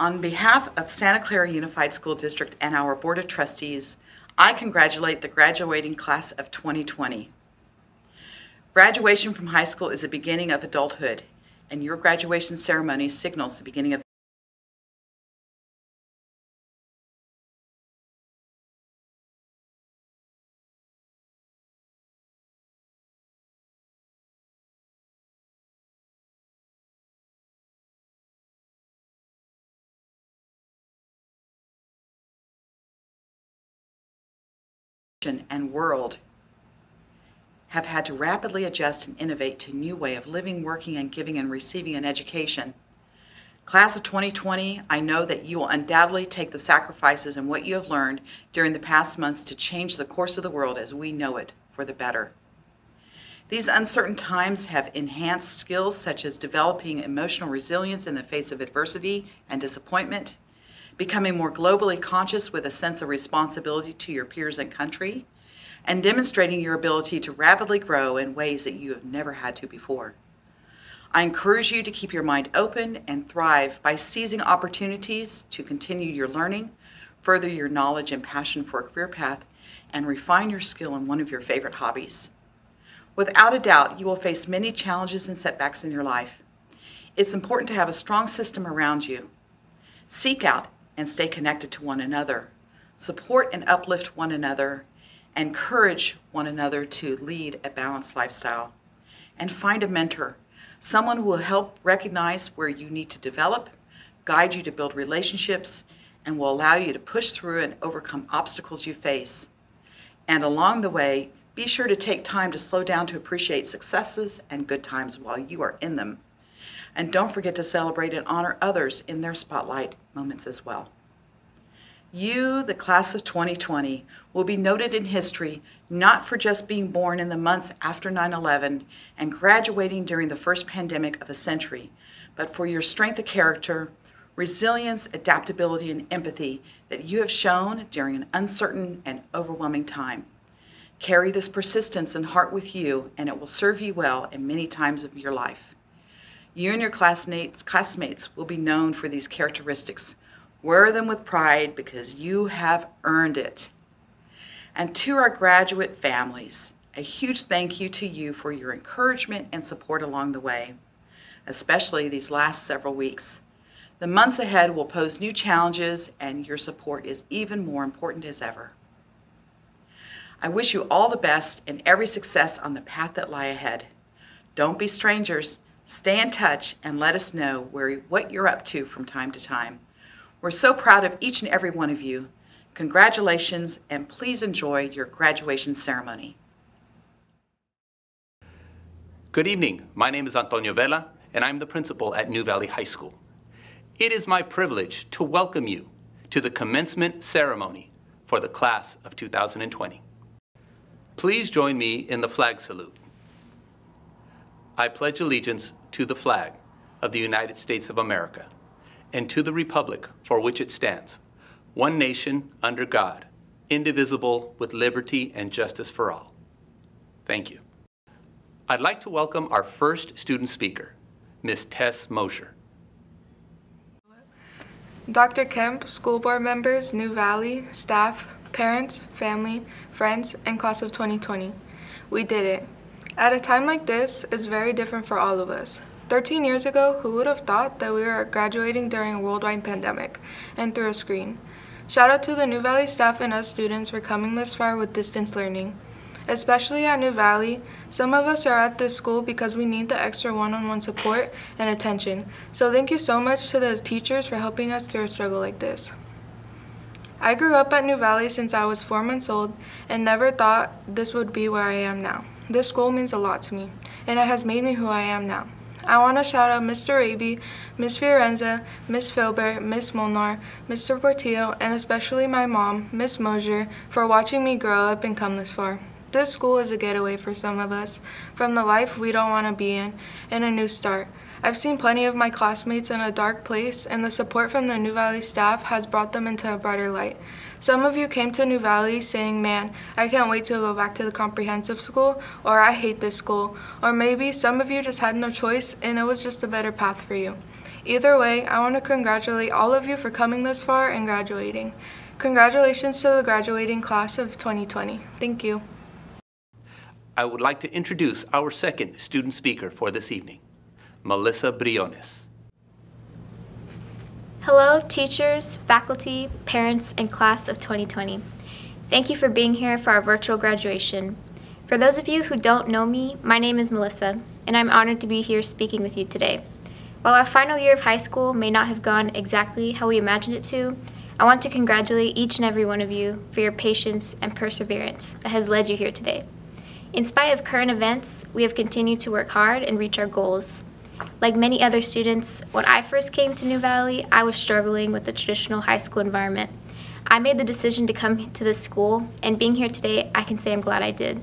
On behalf of Santa Clara Unified School District and our Board of Trustees, I congratulate the graduating class of 2020. Graduation from high school is the beginning of adulthood, and your graduation ceremony signals the beginning of and world have had to rapidly adjust and innovate to a new way of living, working, and giving and receiving an education. Class of 2020, I know that you will undoubtedly take the sacrifices and what you have learned during the past months to change the course of the world as we know it for the better. These uncertain times have enhanced skills such as developing emotional resilience in the face of adversity and disappointment, becoming more globally conscious with a sense of responsibility to your peers and country, and demonstrating your ability to rapidly grow in ways that you have never had to before. I encourage you to keep your mind open and thrive by seizing opportunities to continue your learning, further your knowledge and passion for a career path, and refine your skill in one of your favorite hobbies. Without a doubt, you will face many challenges and setbacks in your life. It's important to have a strong system around you. Seek out and stay connected to one another. Support and uplift one another. Encourage one another to lead a balanced lifestyle. And find a mentor, someone who will help recognize where you need to develop, guide you to build relationships, and will allow you to push through and overcome obstacles you face. And along the way, be sure to take time to slow down to appreciate successes and good times while you are in them. And don't forget to celebrate and honor others in their spotlight moments as well. You, the class of 2020, will be noted in history not for just being born in the months after 9/11 and graduating during the first pandemic of a century, but for your strength of character, resilience, adaptability, and empathy that you have shown during an uncertain and overwhelming time. Carry this persistence and heart with you, and it will serve you well in many times of your life. You and your classmates will be known for these characteristics. Wear them with pride because you have earned it. And to our graduate families, a huge thank you to you for your encouragement and support along the way, especially these last several weeks. The months ahead will pose new challenges, and your support is even more important as ever. I wish you all the best and every success on the path that lie ahead. Don't be strangers. Stay in touch and let us know what you're up to from time to time. We're so proud of each and every one of you. Congratulations, and please enjoy your graduation ceremony. Good evening. My name is Antonio Vela, and I'm the principal at New Valley High School. It is my privilege to welcome you to the commencement ceremony for the class of 2020. Please join me in the flag salute. I pledge allegiance to the flag of the United States of America and to the republic for which it stands, one nation under God, indivisible, with liberty and justice for all. Thank you. I'd like to welcome our first student speaker, Ms. Tess Mosher. Dr. Kemp, school board members, New Valley, staff, parents, family, friends, and class of 2020. We did it. At a time like this, it's very different for all of us. 13 years ago, who would have thought that we were graduating during a worldwide pandemic and through a screen? Shout out to the New Valley staff and us students for coming this far with distance learning. Especially at New Valley, some of us are at this school because we need the extra one-on-one support and attention. So thank you so much to the teachers for helping us through a struggle like this. I grew up at New Valley since I was 4 months old and never thought this would be where I am now. This school means a lot to me, and it has made me who I am now. I want to shout out Mr. Raby, Ms. Fiorenza, Ms. Filbert, Ms. Molnar, Mr. Portillo, and especially my mom, Ms. Mosier, for watching me grow up and come this far. This school is a getaway for some of us, from the life we don't want to be in, and a new start. I've seen plenty of my classmates in a dark place, and the support from the New Valley staff has brought them into a brighter light. Some of you came to New Valley saying, man, I can't wait to go back to the comprehensive school, or I hate this school, or maybe some of you just had no choice and it was just a better path for you. Either way, I want to congratulate all of you for coming this far and graduating. Congratulations to the graduating class of 2020. Thank you. I would like to introduce our second student speaker for this evening, Melissa Briones. Hello, teachers, faculty, parents, and class of 2020. Thank you for being here for our virtual graduation. For those of you who don't know me, my name is Melissa, and I'm honored to be here speaking with you today. While our final year of high school may not have gone exactly how we imagined it to, I want to congratulate each and every one of you for your patience and perseverance that has led you here today. In spite of current events, we have continued to work hard and reach our goals. Like many other students, when I first came to New Valley, I was struggling with the traditional high school environment. I made the decision to come to this school, and being here today, I can say I'm glad I did.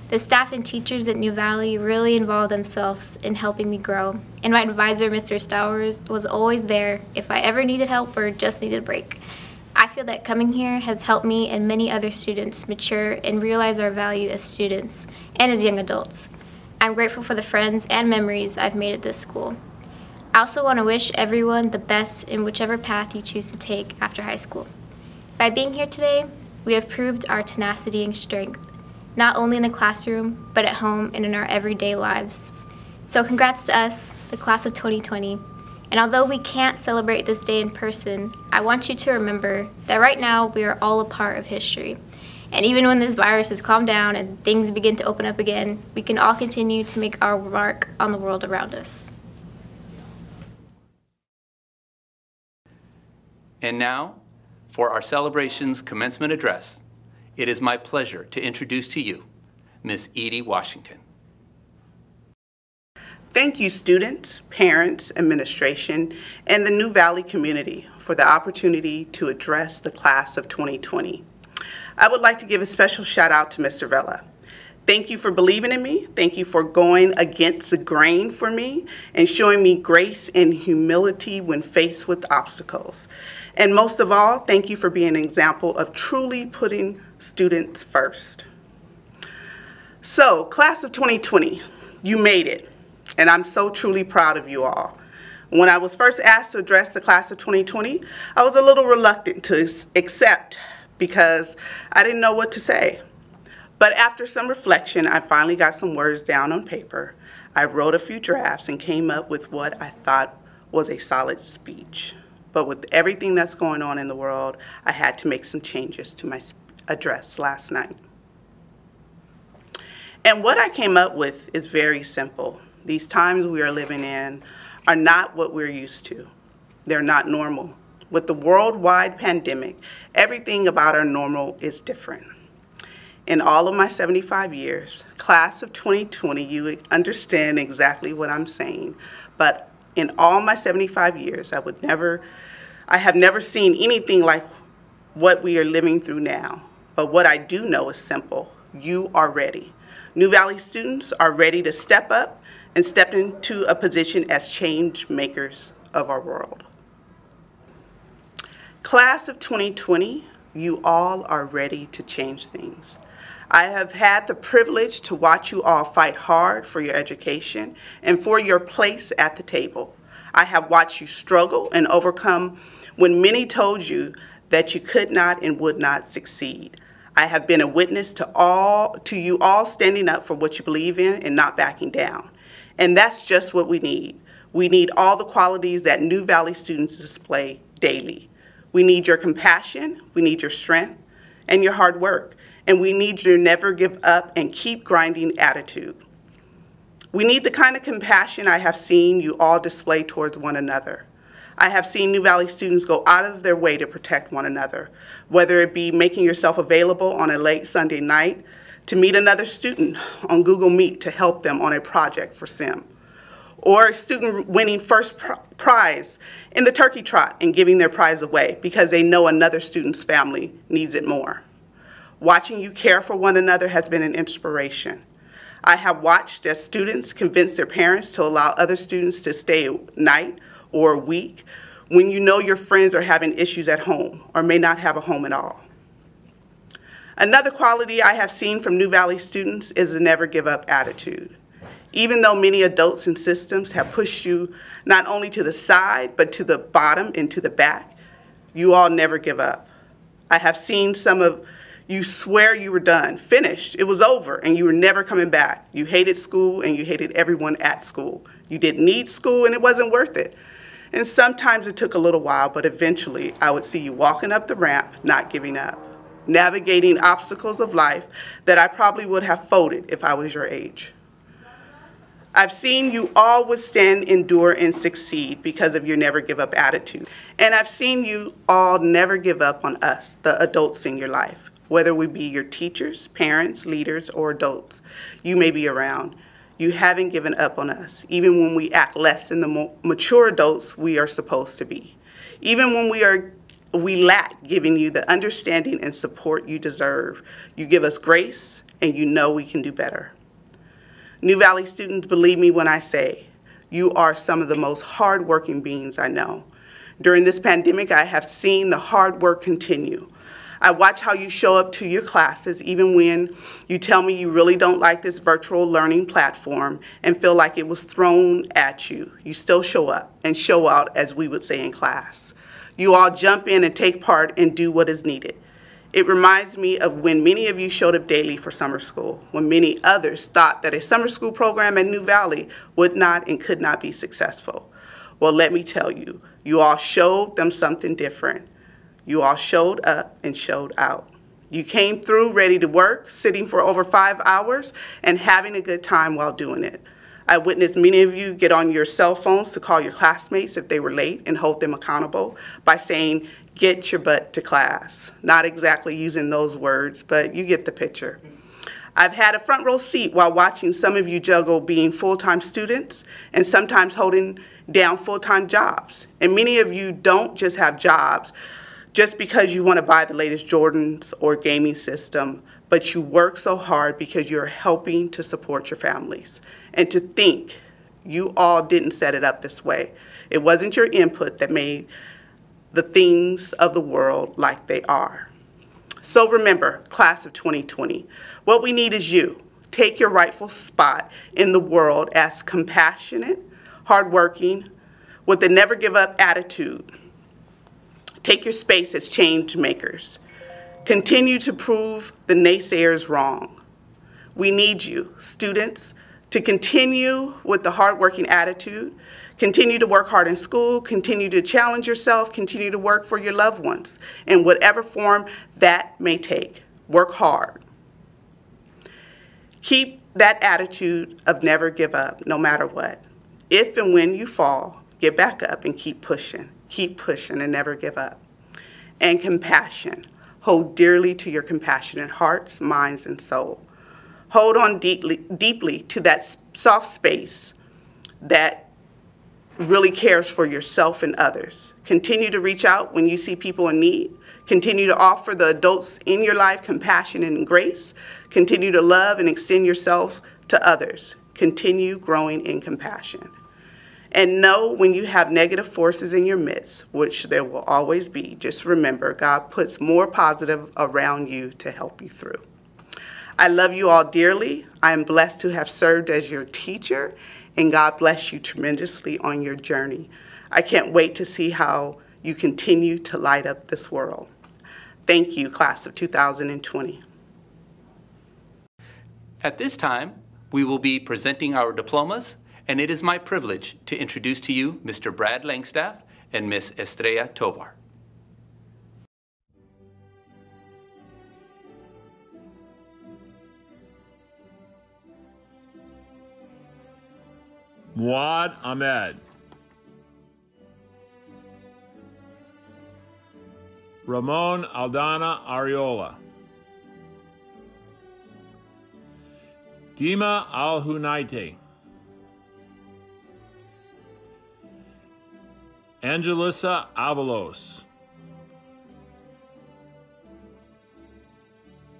The staff and teachers at New Valley really involved themselves in helping me grow, and my advisor, Mr. Stowers, was always there if I ever needed help or just needed a break. I feel that coming here has helped me and many other students mature and realize our value as students and as young adults. I'm grateful for the friends and memories I've made at this school. I also want to wish everyone the best in whichever path you choose to take after high school. By being here today, we have proved our tenacity and strength, not only in the classroom, but at home and in our everyday lives. So congrats to us, the class of 2020. And although we can't celebrate this day in person, I want you to remember that right now we are all a part of history. And even when this virus has calmed down and things begin to open up again, we can all continue to make our mark on the world around us. And now, for our celebration's commencement address, it is my pleasure to introduce to you Ms. Edie Washington. Thank you, students, parents, administration, and the New Valley community for the opportunity to address the class of 2020. I would like to give a special shout out to Mr. Vela. Thank you for believing in me. Thank you for going against the grain for me and showing me grace and humility when faced with obstacles. And most of all, thank you for being an example of truly putting students first. So, class of 2020, you made it. And I'm so truly proud of you all. When I was first asked to address the class of 2020, I was a little reluctant to accept because I didn't know what to say. But after some reflection, I finally got some words down on paper. I wrote a few drafts and came up with what I thought was a solid speech. But with everything that's going on in the world, I had to make some changes to my address last night. And what I came up with is very simple. These times we are living in are not what we're used to. They're not normal. With the worldwide pandemic, everything about our normal is different. In all of my 75 years, class of 2020, you understand exactly what I'm saying. But in all my 75 years, I have never seen anything like what we are living through now. But what I do know is simple. You are ready. New Valley students are ready to step up and step into a position as change makers of our world. Class of 2020, you all are ready to change things. I have had the privilege to watch you all fight hard for your education and for your place at the table. I have watched you struggle and overcome when many told you that you could not and would not succeed. I have been a witness to you all standing up for what you believe in and not backing down. And that's just what we need. We need all the qualities that New Valley students display daily. We need your compassion, we need your strength, and your hard work. And we need your never give up and keep grinding attitude. We need the kind of compassion I have seen you all display towards one another. I have seen New Valley students go out of their way to protect one another, whether it be making yourself available on a late Sunday night, to meet another student on Google Meet to help them on a project for SIM, or a student winning first prize in the turkey trot and giving their prize away because they know another student's family needs it more. Watching you care for one another has been an inspiration. I have watched as students convince their parents to allow other students to stay a night or a week when you know your friends are having issues at home or may not have a home at all. Another quality I have seen from New Valley students is a never give up attitude. Even though many adults and systems have pushed you not only to the side, but to the bottom and to the back, you all never give up. I have seen some of you swear you were done, finished, it was over, and you were never coming back. You hated school and you hated everyone at school. You didn't need school and it wasn't worth it. And sometimes it took a little while, but eventually I would see you walking up the ramp, not giving up, navigating obstacles of life that I probably would have folded if I was your age. I've seen you all withstand, endure, and succeed because of your never give up attitude. And I've seen you all never give up on us, the adults in your life, whether we be your teachers, parents, leaders, or adults you may be around. You haven't given up on us, even when we act less than the mature adults we are supposed to be. Even when we lack giving you the understanding and support you deserve. You give us grace, and you know we can do better. New Valley students, believe me when I say, you are some of the most hardworking beings I know. During this pandemic, I have seen the hard work continue. I watch how you show up to your classes, even when you tell me you really don't like this virtual learning platform and feel like it was thrown at you. You still show up and show out, as we would say in class. You all jump in and take part and do what is needed. It reminds me of when many of you showed up daily for summer school, when many others thought that a summer school program at New Valley would not and could not be successful. Well, let me tell you, you all showed them something different. You all showed up and showed out. You came through ready to work, sitting for over 5 hours and having a good time while doing it. I witnessed many of you get on your cell phones to call your classmates if they were late and hold them accountable by saying, "Get your butt to class." Not exactly using those words, but you get the picture. I've had a front row seat while watching some of you juggle being full-time students and sometimes holding down full-time jobs. And many of you don't just have jobs just because you want to buy the latest Jordans or gaming system, but you work so hard because you're helping to support your families. And to think you all didn't set it up this way. It wasn't your input that made the things of the world like they are. So remember, class of 2020, what we need is you. Take your rightful spot in the world as compassionate, hardworking, with a never give up attitude. Take your space as change makers. Continue to prove the naysayers wrong. We need you, students, to continue with the hardworking attitude, continue to work hard in school, continue to challenge yourself, continue to work for your loved ones in whatever form that may take. Work hard. Keep that attitude of never give up, no matter what. If and when you fall, get back up and keep pushing and never give up. And compassion. Hold dearly to your compassionate hearts, minds, and soul. Hold on deeply to that soft space that really cares for yourself and others. Continue to reach out when you see people in need. Continue to offer the adults in your life compassion and grace. Continue to love and extend yourself to others. Continue growing in compassion. And know when you have negative forces in your midst, which there will always be, just remember God puts more positive around you to help you through. I love you all dearly. I am blessed to have served as your teacher, and God bless you tremendously on your journey. I can't wait to see how you continue to light up this world. Thank you, class of 2020. At this time, we will be presenting our diplomas, and it is my privilege to introduce to you Mr. Brad Langstaff and Ms. Estrella Tovar. Muad Ahmed. Ramon Aldana Ariola. Dima Al-Hunaite. Angelissa Avalos.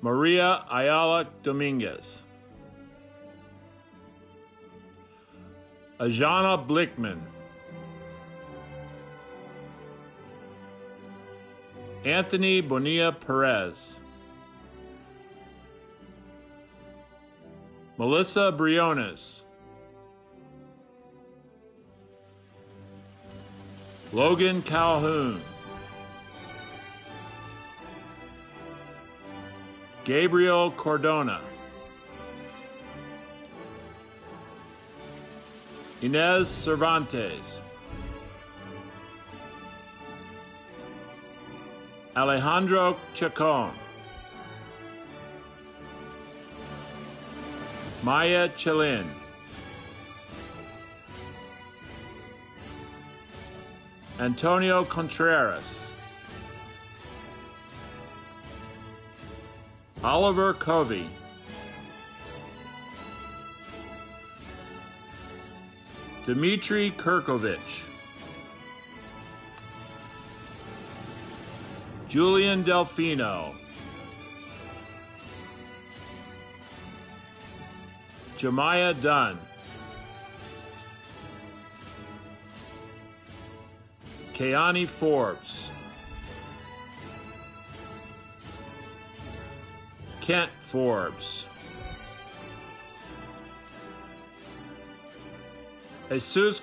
Maria Ayala Dominguez. Ajana Blickman. Anthony Bonilla Perez. Melissa Briones. Logan Calhoun. Gabriel Cordona. Inez Cervantes. Alejandro Chacon. Maya Chelin. Antonio Contreras. Oliver Covey. Dmitry Kirkovich. Julian Delfino. Jemiah Dunn. Kayani Forbes. Kent Forbes. Jesus